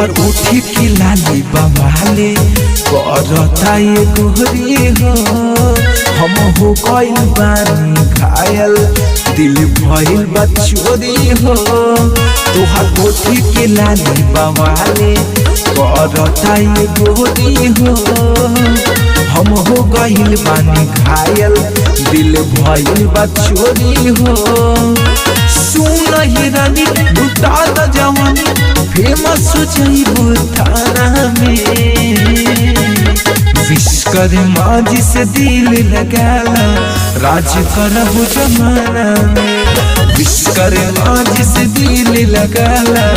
तोहर उठी की लाली बवाले करता ये गोहरी हो। हम हो गइल बानी घायल दिल भइल बा चोरी हो। तोहर उठी की लाली बवाले करता ये गोहरी हो। हम हो गइल बानी घायल दिल भइल बा चोरी हो। सुन ही रानी लुटा द जवानी फेमस हो जाइबू थाना में। विश्वकर्मा जी से दिल लगाला राज करबू जमाना में। विश्वकर्मा जी से दिल लगाला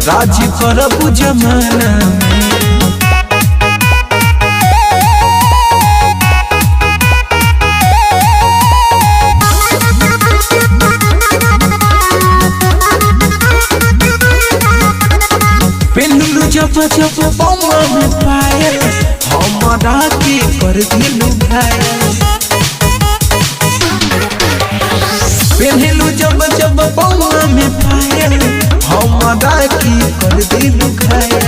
राज करबू जमाना में। जब जब बउआ में पायल हमरा के कर दिलू घायल। पहनलू जब जब बउआ में पायल हमरा के कर दिलू घायल।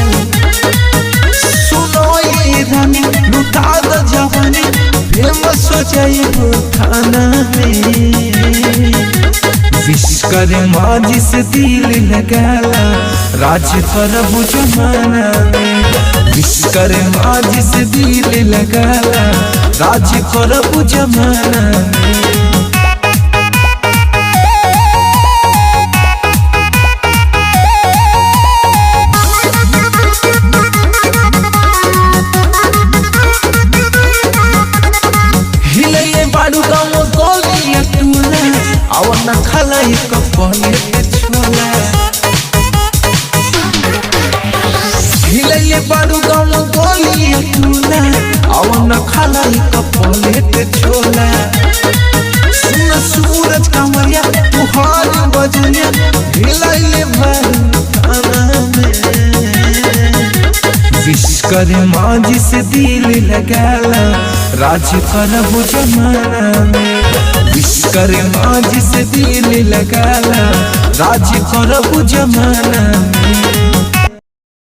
सुनो ये रानी लुटा द जवानी फेमस हो जाइबू थाना में। विश्वकर्मा जी से दिल लगाला राज करबू जमाना में। विश्वकर्मा जी से दिल लगाला राज करबू जमाना में। हिले बाडू गाँव गोलिया टूला अवन खलाई कपले छोला। हिले बाडू गाँव गोलिया टूला अवन खलाई कपले छोला। सुन सूरज कांवरिया तुहार बजनिया हिले भर थाना में। विश्वकर्मा जी से दिल लगाला राज करबू जमाना में। विश्वकर्मा जी से दिल लगाला राज करबू जमाना में।